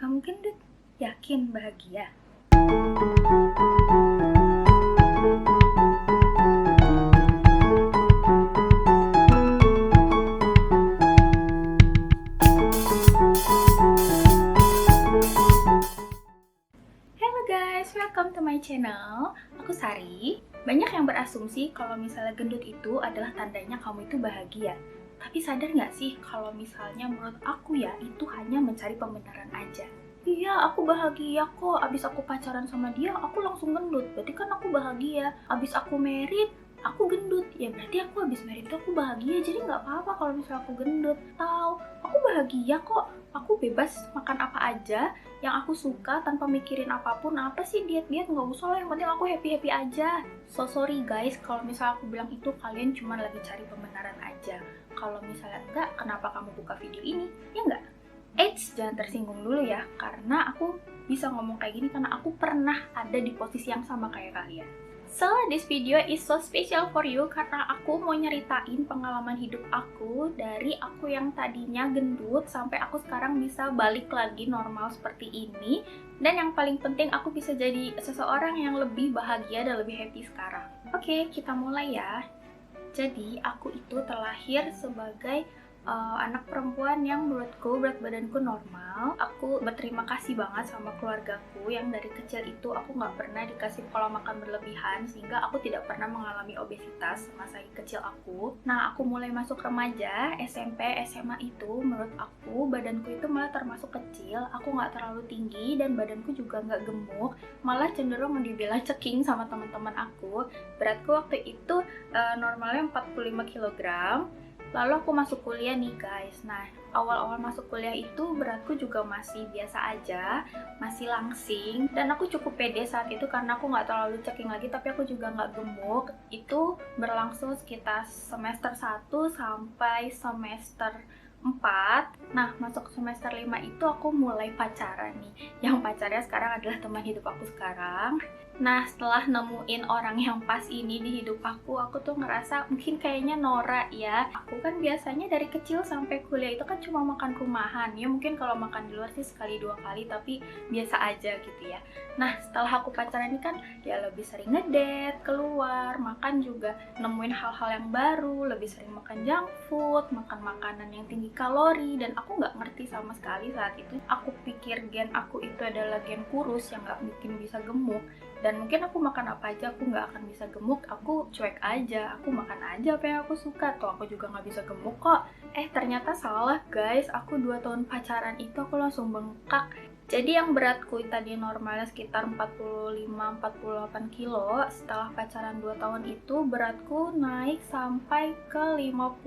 Kamu gendut, yakin bahagia? Hello guys, welcome to my channel. Aku Sari. Banyak yang berasumsi kalau misalnya gendut itu adalah tandanya kamu itu bahagia. Tapi sadar nggak sih kalau misalnya menurut aku ya, itu hanya mencari pembenaran aja. Iya, aku bahagia kok. Abis aku pacaran sama dia, aku langsung gendut. Berarti kan aku bahagia. Abis aku married, aku gendut. Ya berarti aku abis married itu aku bahagia. Jadi nggak apa-apa kalau misalnya aku gendut. Tahu, aku bahagia kok. Aku bebas makan apa aja yang aku suka tanpa mikirin apapun. Apa sih diet-diet, nggak usah lah, yang penting aku happy-happy aja. So sorry guys kalau misalnya aku bilang itu kalian cuma lagi cari pembenaran aja. Kalau misalnya enggak, kenapa kamu buka video ini? Ya enggak? Eits, jangan tersinggung dulu ya, karena aku bisa ngomong kayak gini karena aku pernah ada di posisi yang sama kayak kalian. So, this video is so special for you karena aku mau nyeritain pengalaman hidup aku dari aku yang tadinya gendut sampai aku sekarang bisa balik lagi normal seperti ini. Dan yang paling penting aku bisa jadi seseorang yang lebih bahagia dan lebih happy sekarang. Oke, kita mulai ya. Jadi, aku itu terlahir sebagai anak perempuan yang menurutku berat badanku normal. Aku berterima kasih banget sama keluargaku yang dari kecil itu aku nggak pernah dikasih pola makan berlebihan sehingga aku tidak pernah mengalami obesitas semasa kecil aku. Nah, aku mulai masuk remaja, SMP, SMA itu menurut aku badanku itu malah termasuk kecil. Aku nggak terlalu tinggi dan badanku juga nggak gemuk, malah cenderung dibilang ceking sama teman-teman aku. Beratku waktu itu normalnya 45 kg. Lalu aku masuk kuliah nih guys. Nah, awal-awal masuk kuliah itu beratku juga masih biasa aja, masih langsing. Dan aku cukup pede saat itu karena aku nggak terlalu ceking lagi, tapi aku juga nggak gemuk. Itu berlangsung sekitar semester 1 sampai semester 4. Nah, masuk semester 5 itu aku mulai pacaran nih. Yang pacarnya sekarang adalah teman hidup aku sekarang. Nah, setelah nemuin orang yang pas ini di hidup aku tuh ngerasa mungkin kayaknya norak ya. Aku kan biasanya dari kecil sampai kuliah itu kan cuma makan rumahan. Ya mungkin kalau makan di luar sih sekali dua kali, tapi biasa aja gitu ya. Nah, setelah aku pacaran ini kan ya lebih sering ngedate, keluar, makan juga nemuin hal-hal yang baru, lebih sering makan junk food, makan makanan yang tinggi kalori, dan aku nggak ngerti sama sekali saat itu. Aku pikir gen aku itu adalah gen kurus yang nggak bikin bisa gemuk. Dan mungkin aku makan apa aja aku nggak akan bisa gemuk, aku cuek aja, aku makan aja apa yang aku suka, tuh aku juga nggak bisa gemuk kok. Ternyata salah guys, aku 2 tahun pacaran itu aku langsung bengkak. Jadi yang beratku tadi normalnya sekitar 45-48 kilo, setelah pacaran 2 tahun itu beratku naik sampai ke 55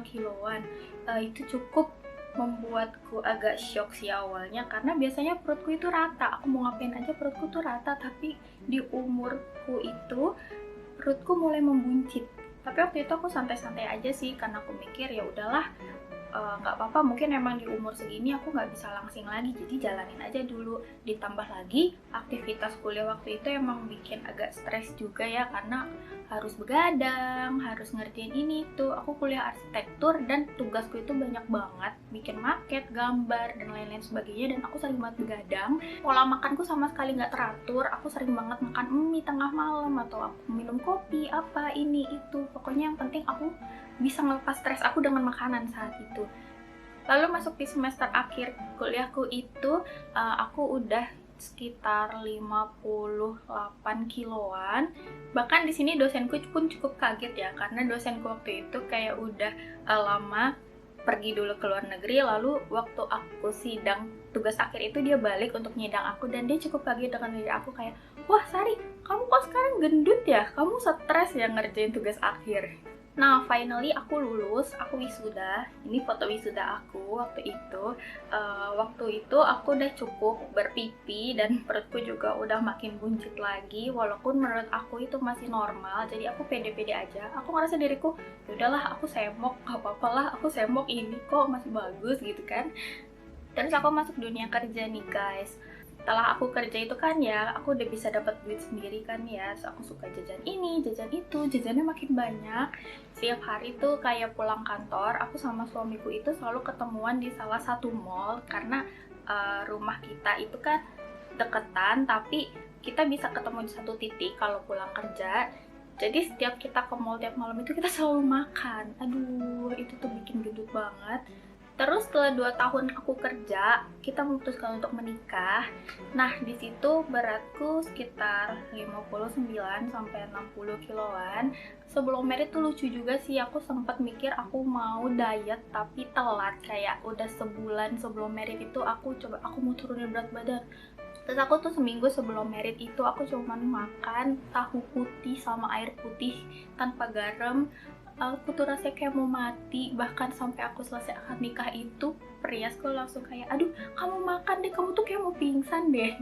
kiloan. Itu cukup membuatku agak shock sih awalnya, karena biasanya perutku itu rata, aku mau ngapain aja perutku tuh rata, tapi di umurku itu perutku mulai membuncit. Tapi waktu itu aku santai-santai aja sih, karena aku mikir ya udahlah, nggak apa-apa, mungkin emang di umur segini aku nggak bisa langsing lagi, jadi jalanin aja dulu. Ditambah lagi aktivitas kuliah waktu itu emang bikin agak stres juga ya, karena harus begadang, harus ngerjain ini tuh. Aku kuliah arsitektur dan tugasku itu banyak banget, bikin maket, gambar, dan lain-lain sebagainya, dan aku sering banget begadang. Pola makanku sama sekali nggak teratur, aku sering banget makan mie tengah malam, atau aku minum kopi, apa, ini, itu. Pokoknya yang penting aku bisa ngelepas stres aku dengan makanan saat itu. Lalu masuk di semester akhir kuliahku itu, aku udah sekitar 58 kiloan. Bahkan di sini dosenku pun cukup kaget ya, karena dosenku waktu itu kayak udah lama pergi dulu ke luar negeri, lalu waktu aku sidang tugas akhir itu dia balik untuk nyidang aku, dan dia cukup kaget dengan diri aku kayak, "Wah Sari, kamu kok sekarang gendut ya? Kamu stres ya ngerjain tugas akhir?" Nah, finally aku lulus, aku wisuda. Ini foto wisuda aku waktu itu. Waktu itu aku udah cukup berpipi dan perutku juga udah makin buncit lagi. Walaupun menurut aku itu masih normal, jadi aku pede-pede aja. Aku ngerasa diriku, yaudahlah aku semok, gak apa-apa lah, aku semok ini kok masih bagus gitu kan. Terus aku masuk dunia kerja nih guys. Setelah aku kerja itu kan ya, aku udah bisa dapat duit sendiri kan ya. So, aku suka jajan ini, jajan itu, jajannya makin banyak. Setiap hari tuh kayak pulang kantor, aku sama suamiku itu selalu ketemuan di salah satu mall, karena rumah kita itu kan deketan, tapi kita bisa ketemu di satu titik kalau pulang kerja. Jadi setiap kita ke mall tiap malam itu kita selalu makan. Aduh, itu tuh bikin gendut banget. Terus setelah 2 tahun aku kerja, kita memutuskan untuk menikah. Nah, di situ beratku sekitar 59 sampai 60 kiloan. Sebelum merit tuh lucu juga sih, aku sempat mikir aku mau diet tapi telat. Kayak udah sebulan sebelum merit itu aku mau turunin berat badan. Terus aku tuh seminggu sebelum merit itu aku cuma makan tahu putih sama air putih tanpa garam. Aku tuh rasanya kayak mau mati. Bahkan sampai aku selesai akad nikah itu, periasku langsung kayak, aduh kamu makan deh, kamu tuh kayak mau pingsan deh.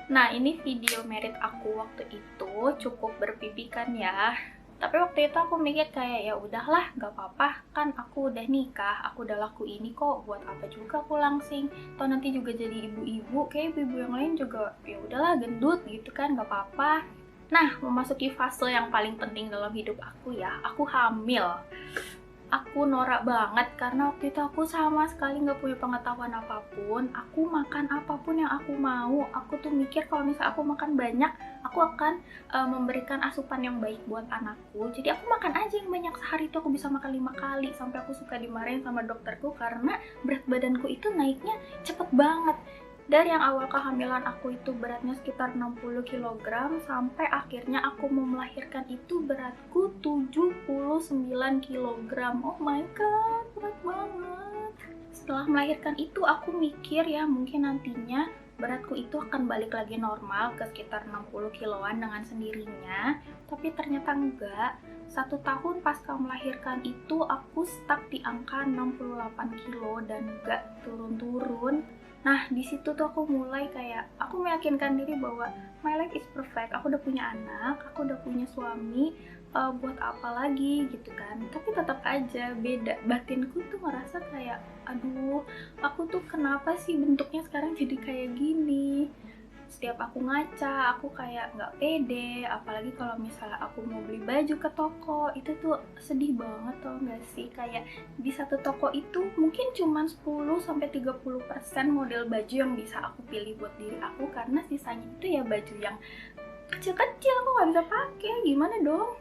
Nah, ini video merit aku waktu itu, cukup berpipikan ya. Tapi waktu itu aku mikir kayak, ya udahlah, gak apa-apa, kan aku udah nikah, aku udah laku ini kok, buat apa juga aku langsing. Atau nanti juga jadi ibu-ibu, kayak ibu-ibu yang lain juga, ya udahlah gendut gitu kan, gak apa-apa. Nah, memasuki fase yang paling penting dalam hidup aku ya, aku hamil. Aku norak banget karena waktu itu aku sama sekali nggak punya pengetahuan apapun. Aku makan apapun yang aku mau. Aku tuh mikir kalau misalnya aku makan banyak, aku akan memberikan asupan yang baik buat anakku. Jadi aku makan aja yang banyak, sehari itu aku bisa makan 5 kali. Sampai aku suka dimarahin sama dokterku karena berat badanku itu naiknya cepet banget. Dari yang awal kehamilan aku itu beratnya sekitar 60 kg sampai akhirnya aku mau melahirkan itu beratku 79 kg. Oh my god, berat banget. Setelah melahirkan itu aku mikir ya mungkin nantinya beratku itu akan balik lagi normal ke sekitar 60 kiloan dengan sendirinya. Tapi ternyata enggak. 1 tahun pasca melahirkan itu aku stuck di angka 68 kilo dan enggak turun-turun. Nah, di situ tuh aku mulai kayak, aku meyakinkan diri bahwa my life is perfect, aku udah punya anak, aku udah punya suami, buat apa lagi gitu kan. Tapi tetap aja beda, batinku tuh ngerasa kayak, aduh, aku tuh kenapa sih bentuknya sekarang jadi kayak gini. Setiap aku ngaca, aku kayak nggak pede, apalagi kalau misalnya aku mau beli baju ke toko, itu tuh sedih banget tau nggak sih, kayak di satu toko itu mungkin cuma 10-30% model baju yang bisa aku pilih buat diri aku, karena sisanya itu ya baju yang kecil-kecil, aku nggak bisa pakai, gimana dong?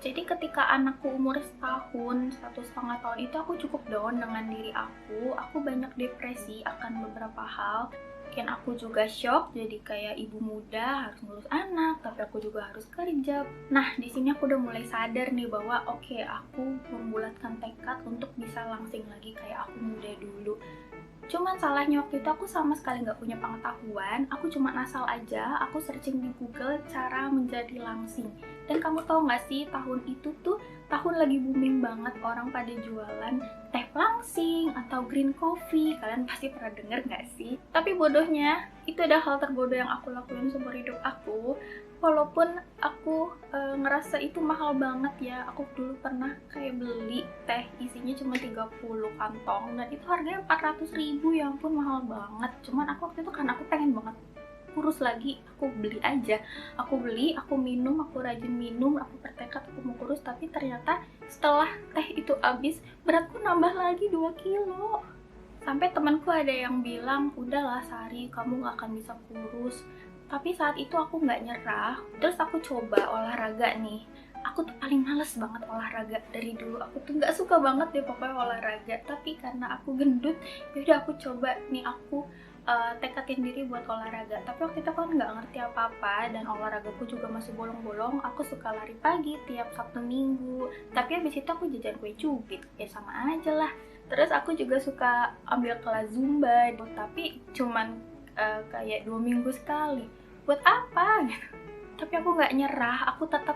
Jadi ketika anakku umur setahun, 1,5 tahun itu aku cukup down dengan diri aku banyak depresi akan beberapa hal. Mungkin aku juga shock, jadi kayak ibu muda harus ngurus anak, tapi aku juga harus kerja. Nah, di sini aku udah mulai sadar nih bahwa oke, aku membulatkan tekad untuk bisa langsing lagi kayak aku muda dulu. Cuman salahnya waktu itu aku sama sekali nggak punya pengetahuan, aku cuma asal aja, aku searching di Google cara menjadi langsing. Dan kamu tahu nggak sih, tahun itu tuh tahun lagi booming banget orang pada jualan teh langsing atau green coffee. Kalian pasti pernah denger nggak sih? Tapi bodohnya, itu ada hal terbodoh yang aku lakuin seumur hidup aku. Walaupun aku ngerasa itu mahal banget ya, aku dulu pernah kayak beli teh isinya cuma 30 kantong dan itu harganya 400.000, ya ampun mahal banget. Cuman aku waktu itu karena aku pengen banget kurus lagi, aku beli aja. Aku beli, aku minum, aku rajin minum, aku bertekad aku mau kurus, tapi ternyata setelah teh itu habis, beratku nambah lagi 2 kilo. Sampai temanku ada yang bilang, udahlah Sari, kamu gak akan bisa kurus. Tapi saat itu aku nggak nyerah, terus aku coba olahraga nih. Aku tuh paling males banget olahraga dari dulu, aku tuh nggak suka banget deh pokoknya olahraga. Tapi karena aku gendut, yaudah aku coba nih, aku tekatin diri buat olahraga. Tapi waktu itu aku nggak ngerti apa-apa dan olahragaku juga masih bolong-bolong. Aku suka lari pagi tiap Sabtu Minggu, tapi habis itu aku jajan kue cubit, ya sama aja lah. Terus aku juga suka ambil kelas Zumba, tapi cuman kayak 2 minggu sekali. Buat apa gitu. Tapi aku nggak nyerah, aku tetap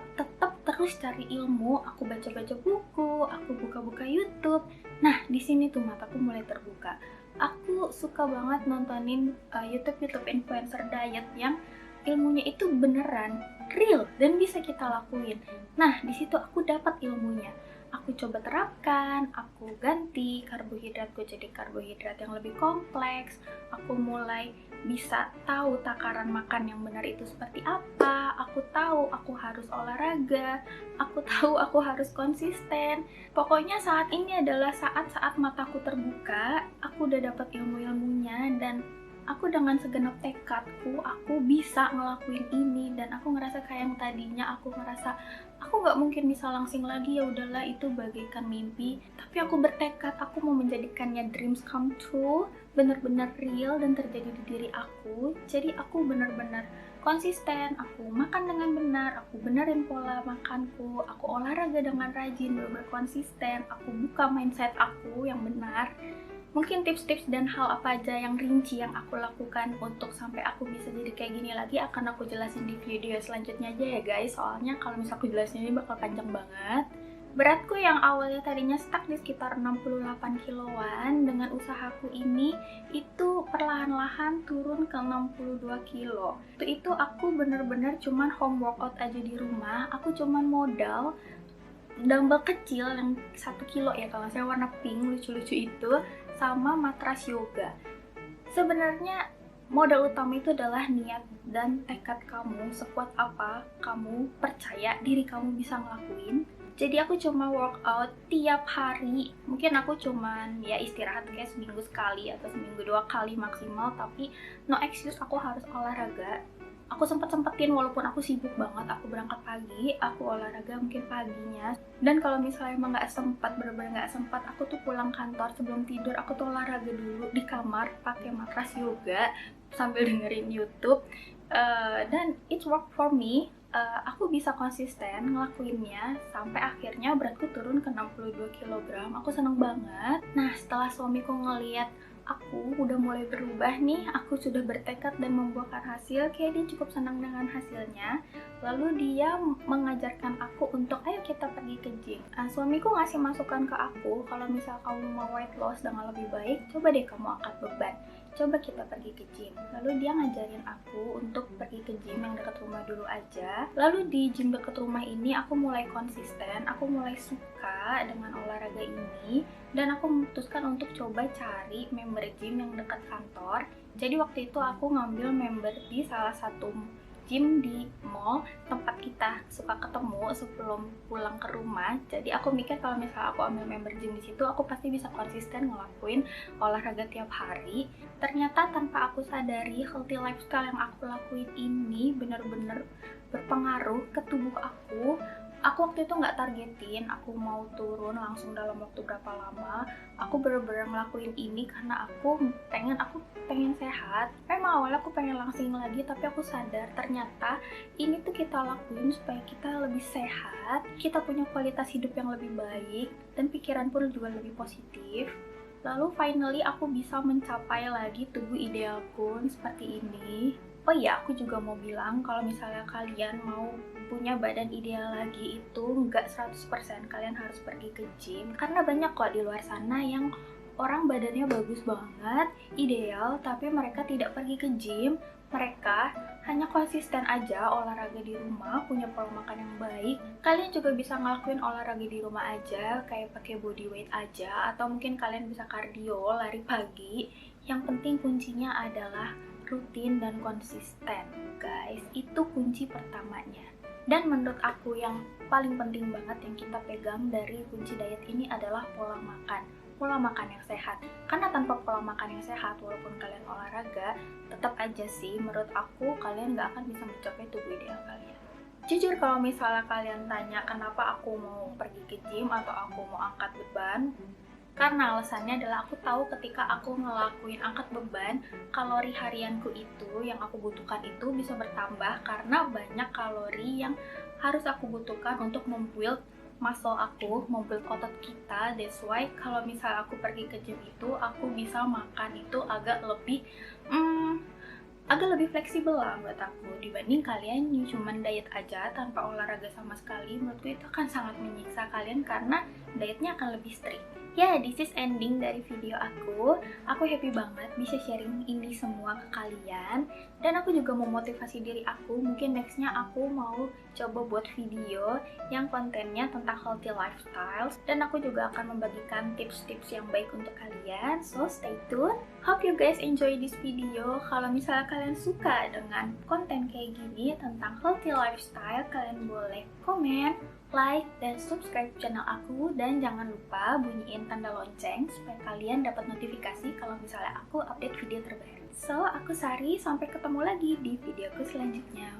terus cari ilmu, aku baca-baca buku, aku buka-buka YouTube. Nah, di sini tuh mataku mulai terbuka. Aku suka banget nontonin YouTube influencer diet yang ilmunya itu beneran real dan bisa kita lakuin. Nah, di situ aku dapat ilmunya. aku coba terapkan, aku ganti karbohidratku jadi karbohidrat yang lebih kompleks, aku mulai bisa tahu takaran makan yang benar itu seperti apa, aku tahu aku harus olahraga, aku tahu aku harus konsisten. Pokoknya saat ini adalah saat-saat mataku terbuka, aku udah dapat ilmu-ilmunya, dan aku dengan segenap tekadku, aku bisa ngelakuin ini. Dan aku ngerasa kayak yang tadinya aku ngerasa aku nggak mungkin bisa langsing lagi, ya udahlah itu bagaikan mimpi. Tapi aku bertekad, aku mau menjadikannya dreams come true, bener-bener real dan terjadi di diri aku. Jadi aku bener-bener konsisten, aku makan dengan benar, aku benerin pola makanku, aku olahraga dengan rajin, bener-bener konsisten, aku buka mindset aku yang benar. Mungkin tips-tips dan hal apa aja yang rinci yang aku lakukan untuk sampai aku bisa jadi kayak gini lagi akan aku jelasin di video selanjutnya aja ya guys. Soalnya kalau misal aku jelasin ini bakal panjang banget. Beratku yang awalnya tadinya stuck di sekitar 68 kiloan, dengan usahaku ini itu perlahan-lahan turun ke 62 kilo. Itu aku bener-bener cuman home workout aja di rumah. Aku cuman modal dumbbell kecil yang 1 kilo ya, kalau saya warna pink lucu-lucu itu, sama matras yoga. Sebenarnya modal utama itu adalah niat dan tekad kamu. Sekuat apa kamu percaya diri kamu bisa ngelakuin. Jadi aku cuma workout tiap hari. Mungkin aku cuman ya istirahat kayak seminggu sekali atau seminggu 2 kali maksimal, tapi no excuse aku harus olahraga. Aku sempet-sempetin walaupun aku sibuk banget, aku berangkat pagi, aku olahraga mungkin paginya. Dan kalau misalnya emang nggak sempat, bener-bener nggak sempat, aku tuh pulang kantor sebelum tidur, aku tuh olahraga dulu di kamar pakai matras yoga sambil dengerin YouTube. Dan it work for me. Aku bisa konsisten ngelakuinnya sampai akhirnya beratku turun ke 62 kg. Aku seneng banget. Nah, setelah suamiku ngeliat aku udah mulai berubah nih, aku sudah bertekad dan membuahkan hasil, kayak dia cukup senang dengan hasilnya. Lalu dia mengajarkan aku untuk ayo kita pergi ke gym. Suamiku ngasih masukan ke aku, kalau misal kamu mau weight loss dengan lebih baik, coba deh kamu angkat beban, coba kita pergi ke gym. Lalu dia ngajarin aku untuk pergi ke gym yang dekat rumah dulu aja. Lalu di gym dekat rumah ini aku mulai konsisten, aku mulai suka dengan olahraga ini, dan aku memutuskan untuk coba cari member gym yang dekat kantor. Jadi waktu itu aku ngambil member di salah satu gym di mall tempat kita suka ketemu sebelum pulang ke rumah. Jadi aku mikir kalau misalnya aku ambil member gym di situ, aku pasti bisa konsisten ngelakuin olahraga tiap hari. Ternyata tanpa aku sadari, healthy lifestyle yang aku lakuin ini bener-bener berpengaruh ke tubuh aku. Aku waktu itu nggak targetin aku mau turun langsung dalam waktu berapa lama. Aku bener-bener ngelakuin ini karena aku pengen sehat. Memang awalnya aku pengen langsing lagi, tapi aku sadar ternyata ini tuh kita lakuin supaya kita lebih sehat, kita punya kualitas hidup yang lebih baik, dan pikiran pun juga lebih positif. Lalu finally aku bisa mencapai lagi tubuh idealku seperti ini. Oh iya, aku juga mau bilang kalau misalnya kalian mau punya badan ideal lagi itu nggak 100% kalian harus pergi ke gym. Karena banyak kok di luar sana yang orang badannya bagus banget, ideal, tapi mereka tidak pergi ke gym. Mereka hanya konsisten aja olahraga di rumah, punya pola makan yang baik. Kalian juga bisa ngelakuin olahraga di rumah aja, kayak pakai body weight aja, atau mungkin kalian bisa cardio, lari pagi. Yang penting kuncinya adalah rutin dan konsisten, guys. Itu kunci pertamanya. Dan menurut aku yang paling penting banget yang kita pegang dari kunci diet ini adalah pola makan. Pola makan yang sehat. Karena tanpa pola makan yang sehat, walaupun kalian olahraga, tetap aja sih menurut aku kalian gak akan bisa mencapai tubuh ideal kalian. Jujur kalau misalnya kalian tanya kenapa aku mau pergi ke gym atau aku mau angkat beban, karena alasannya adalah aku tahu ketika aku ngelakuin angkat beban, kalori harianku itu yang aku butuhkan itu bisa bertambah karena banyak kalori yang harus aku butuhkan untuk membuild muscle aku, membuild otot kita. That's why kalau misal aku pergi ke gym itu, aku bisa makan itu agak lebih fleksibel lah buat aku dibanding kalian yang cuman diet aja tanpa olahraga sama sekali. Menurutku itu akan sangat menyiksa kalian karena dietnya akan lebih strict. Ya, this is ending dari video aku. Aku happy banget bisa sharing ini semua ke kalian. Dan aku juga mau motivasi diri aku. Mungkin nextnya aku mau coba buat video yang kontennya tentang healthy lifestyles. Dan aku juga akan membagikan tips-tips yang baik untuk kalian. So, stay tune. Hope you guys enjoy this video. Kalau misalnya kalian suka dengan konten kayak gini tentang healthy lifestyle, kalian boleh komen, like, dan subscribe channel aku, dan jangan lupa bunyiin tanda lonceng supaya kalian dapat notifikasi kalau misalnya aku update video terbaru. So, aku Sari, sampai ketemu lagi di videoku selanjutnya.